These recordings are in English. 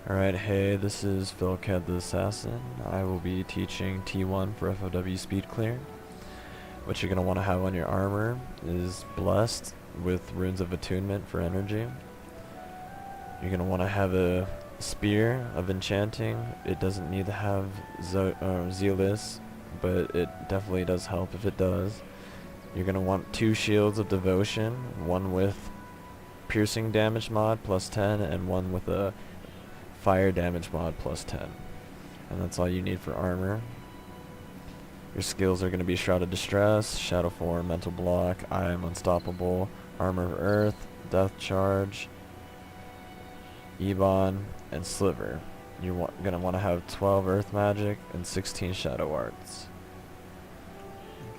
Alright, hey, this is FoWSC the Assassin. I will be teaching T1 for FOW Speed Clear. What you're going to want to have on your armor is Blessed with Runes of Attunement for energy. You're going to want to have a Spear of Enchanting. It doesn't need to have Zealous, but it definitely does help if it does. You're going to want 2 Shields of Devotion, one with Piercing Damage mod plus 10 and one with a Fire Damage mod plus 10. And that's all you need for armor. Your skills are going to be Shrouded Distress, Shadow Form, Mental Block, I Am Unstoppable, Armor of Earth, Death Charge, Ebon, and Sliver. You're going to want to have 12 Earth Magic and 16 Shadow Arts.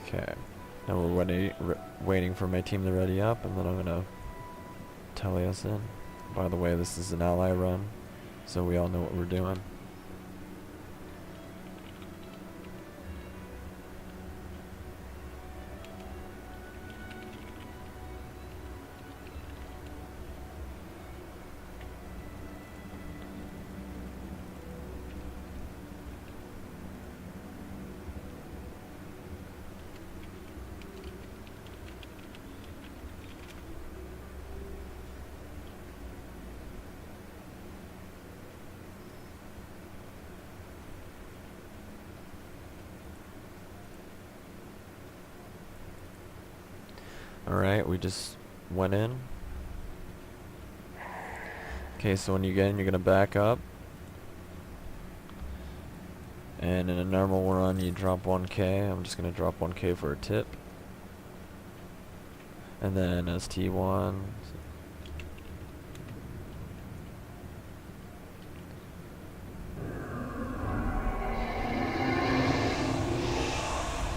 Okay. Now we're waiting for my team to ready up, and then I'm going to tally us in. By the way, this is an ally run, so we all know what we're doing. Alright, we just went in. Okay, so when you get in, you're going to back up. And in a normal run, you drop 1k. I'm just going to drop 1k for a tip. And then as T1.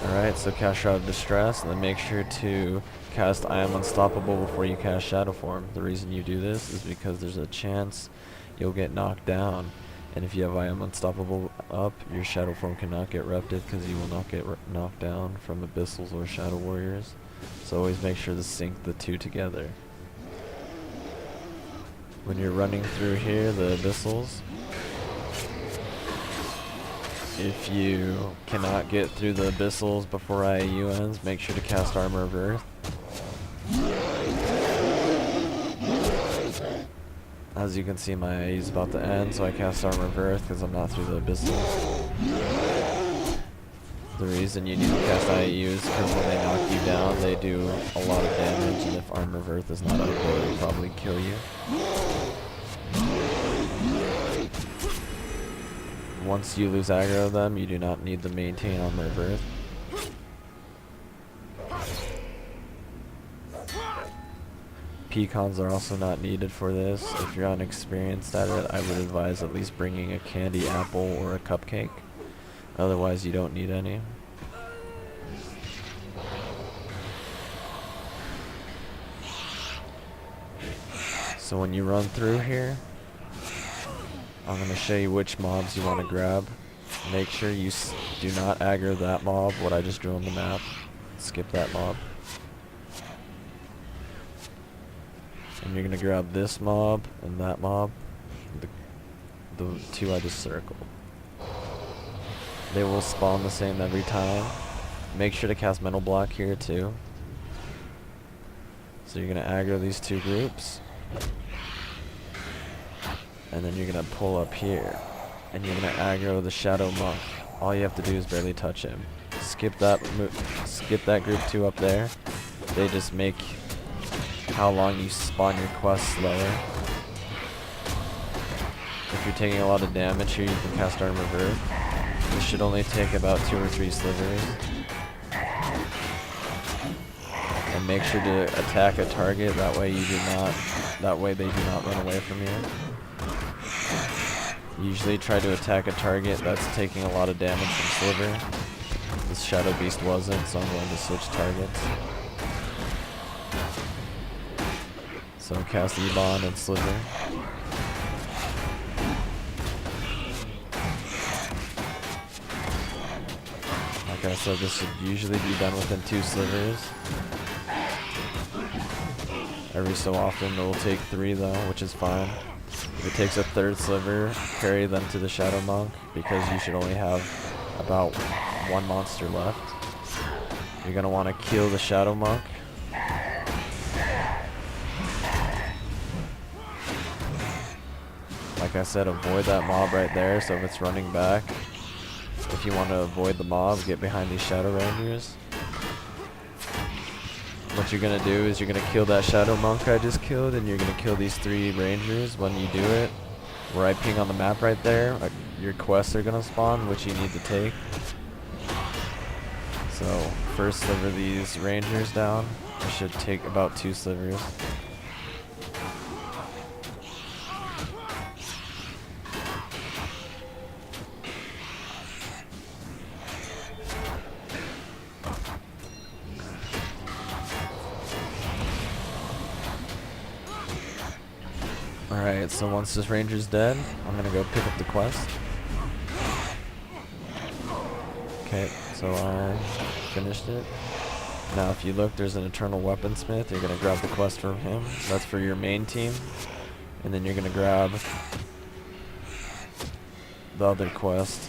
Alright, so cast Shroud of Distress, and then make sure to cast I Am Unstoppable before you cast Shadow Form. The reason you do this is because there's a chance you'll get knocked down. And if you have I Am Unstoppable up, your Shadow Form cannot get repted because you will not get knocked down from Abyssals or Shadow Warriors. So always make sure to sync the two together. When you're running through here, the Abyssals, if you cannot get through the Abyssals before IAU ends, make sure to cast Armor of Earth. As you can see, my IAU is about to end, so I cast Armor of Earth because I'm not through the Abyssals. The reason you need to cast IAU is because when they knock you down, they do a lot of damage, and if Armor of Earth is not up, they'll probably kill you. Once you lose aggro of them, you do not need to maintain Armor of Earth. Pecons are also not needed for this. If you're unexperienced at it, I would advise at least bringing a candy apple or a cupcake. Otherwise, you don't need any. So when you run through here, I'm going to show you which mobs you want to grab. Make sure you do not aggro that mob, what I just drew on the map. Skip that mob. And you're going to grab this mob and that mob, the two I just circled. They will spawn the same every time. Make sure to cast Mental Block here too. So you're going to aggro these two groups. And then you're going to pull up here. And you're going to aggro the Shadow Monk. All you have to do is barely touch him. Skip that group 2 up there. They just make how long you spawn your quest slower. If you're taking a lot of damage here, you can cast Armor of Earth. This should only take about 2 or 3 slivers. And make sure to attack a target, that way they do not run away from you. Usually try to attack a target that's taking a lot of damage from Sliver. This Shadow Beast wasn't, so I'm going to switch targets. So cast Ebon and Sliver. Like I said, this should usually be done within 2 slivers. Every so often it will take 3 though, which is fine. If it takes a third sliver, carry them to the Shadow Monk, because you should only have about one monster left. You're going to want to kill the Shadow Monk. Like I said, avoid that mob right there, so if it's running back, if you want to avoid the mob, get behind these Shadow Rangers. What you're going to do is you're going to kill that Shadow Monk I just killed, and you're going to kill these 3 Rangers. When you do it, where I ping on the map right there, your quests are going to spawn, which you need to take. So, first sliver these Rangers down. It should take about 2 slivers. Alright, so once this Ranger's dead, I'm gonna go pick up the quest. Okay, so I finished it. Now if you look, there's an Eternal Weaponsmith. You're gonna grab the quest from him. That's for your main team. And then you're gonna grab the other quest,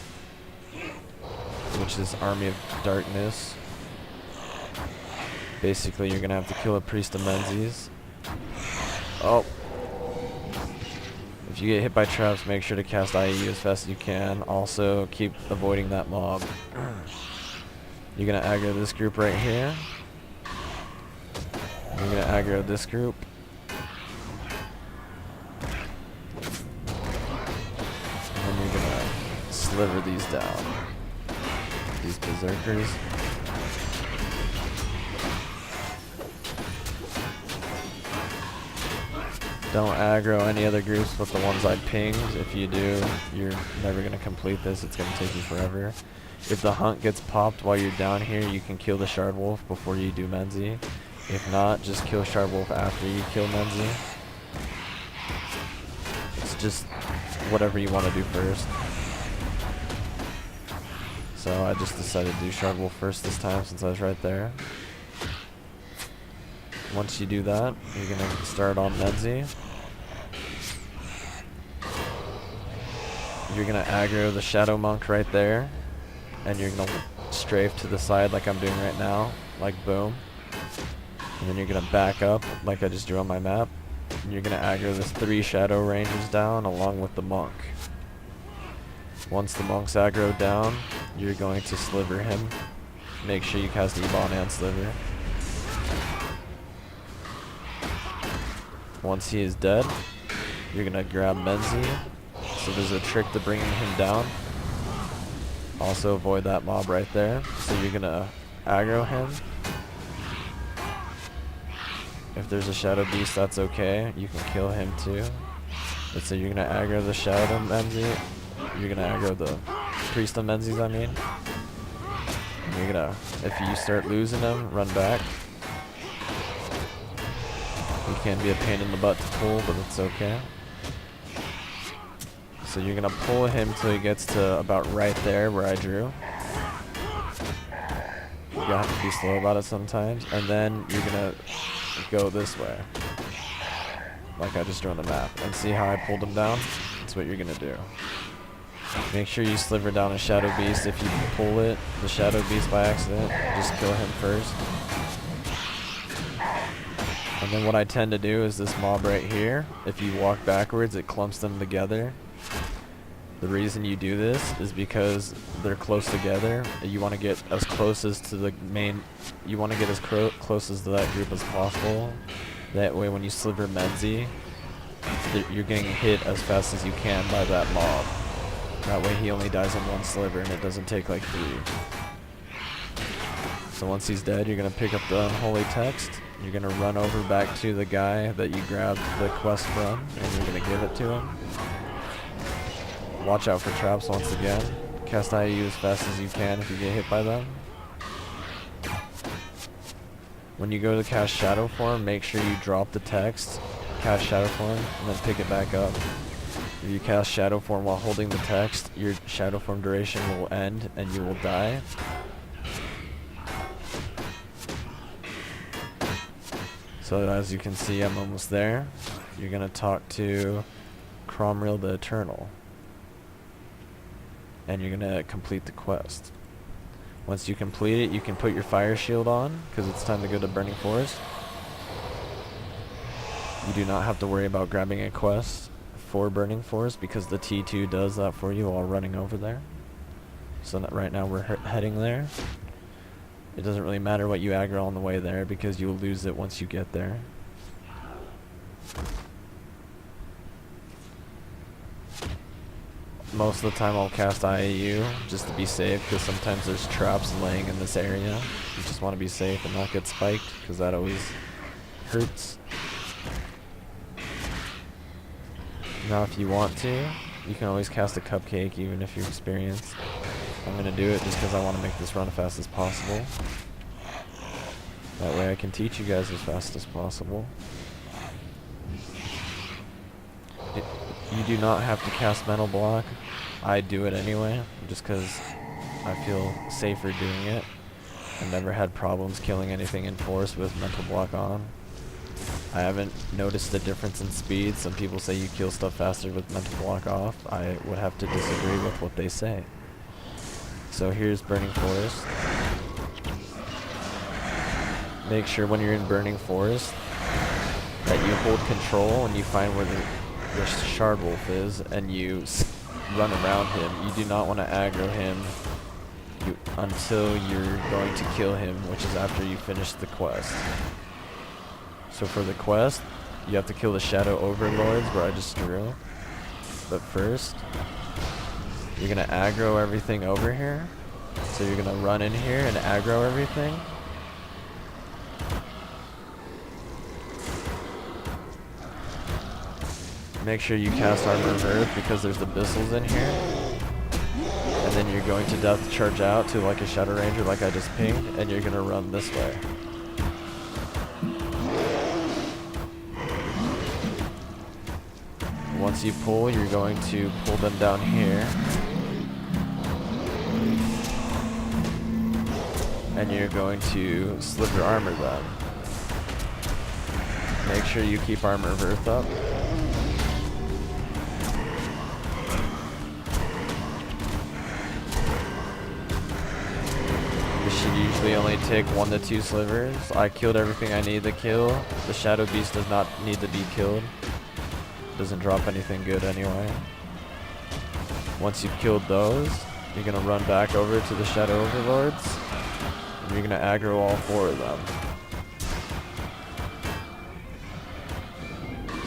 which is Army of Darkness. Basically, you're gonna have to kill a Priest of Menzies. Oh. If you get hit by traps, make sure to cast IEU as fast as you can. Also, keep avoiding that mob. You're going to aggro this group right here. You're going to aggro this group. And then you're going to sliver these down. These berserkers. Don't aggro any other groups but the ones I pinged. If you do, you're never going to complete this. It's going to take you forever. If the hunt gets popped while you're down here, you can kill the Shard Wolf before you do Menzie. If not, just kill Shard Wolf after you kill Menzie. It's just whatever you want to do first. So I just decided to do Shard Wolf first this time since I was right there. Once you do that, you're going to start on Menzie. You're going to aggro the Shadow Monk right there. And you're going to strafe to the side like I'm doing right now. Like boom. And then you're going to back up like I just drew on my map. And you're going to aggro this 3 Shadow Rangers down along with the Monk. Once the Monk's aggro down, you're going to sliver him. Make sure you cast Ebon and sliver. Once he is dead, you're going to grab Menzie. So there's a trick to bringing him down. Also avoid that mob right there. So you're going to aggro him. If there's a Shadow Beast, that's okay. You can kill him too. But so you're going to aggro the Shadow Menzie. You're going to aggro the Priest of Menzies, I mean. And you're going to, if you start losing him, run back. He can be a pain in the butt to pull, but it's okay. So you're going to pull him till he gets to about right there where I drew. You have to be slow about it sometimes. And then you're going to go this way. Like I just drew on the map. And see how I pulled him down? That's what you're going to do. Make sure you sliver down a Shadow Beast. If you pull it, the Shadow Beast by accident, just kill him first. And then what I tend to do is this mob right here, if you walk backwards, it clumps them together. The reason you do this is because they're close together. You want to get as close as to the main, you want to get as close as to that group as possible. That way when you sliver Menzie, you're getting hit as fast as you can by that mob. That way he only dies on 1 sliver and it doesn't take like 3. So once he's dead, you're going to pick up the Unholy Text. You're going to run over back to the guy that you grabbed the quest from, and you're going to give it to him. Watch out for traps once again. Cast IU as fast as you can if you get hit by them. When you go to cast Shadow Form, make sure you drop the text, cast Shadow Form, and then pick it back up. If you cast Shadow Form while holding the text, your Shadow Form duration will end and you will die. So as you can see, I'm almost there. You're going to talk to Cromwell the Eternal. And you're gonna complete the quest. Once you complete it, you can put your fire shield on, because it's time to go to Burning Forest. You do not have to worry about grabbing a quest for Burning Forest, because the T2 does that for you while running over there. So right now we're heading there. It doesn't really matter what you aggro on the way there, because you'll lose it once you get there. Most of the time I'll cast IAU just to be safe, because sometimes there's traps laying in this area. You just want to be safe and not get spiked, because that always hurts. Now if you want to, you can always cast a Cupcake even if you're experienced. I'm going to do it just because I want to make this run as fast as possible. That way I can teach you guys as fast as possible. You do not have to cast Mental Block. I do it anyway, just because I feel safer doing it. I've never had problems killing anything in Force with Mental Block on. I haven't noticed a difference in speed. Some people say you kill stuff faster with Mental Block off. I would have to disagree with what they say. So here's Burning Forest. Make sure when you're in Burning Forest that you hold control and you find where the Shard Wolf is, and you run around him. You do not want to aggro him until you're going to kill him, which is after you finish the quest. So for the quest, you have to kill the Shadow Overlords where I just drew. But first, you're going to aggro everything over here. So you're going to run in here and aggro everything. Make sure you cast Armor of Earth, because there's abyssals in here. And then you're going to Death Charge out to like a Shadow Ranger like I just pinged, and you're going to run this way. Once you pull, you're going to pull them down here. And you're going to Sliver Armor them. Make sure you keep Armor of Earth up. Should usually only take 1 to 2 slivers. I killed everything I needed to kill. The Shadow Beast does not need to be killed. Doesn't drop anything good anyway. Once you've killed those, you're gonna run back over to the Shadow Overlords, and you're gonna aggro all 4 of them.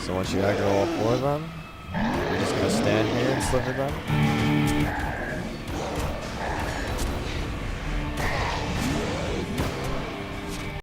So once you aggro all 4 of them, you're just gonna stand here and sliver them.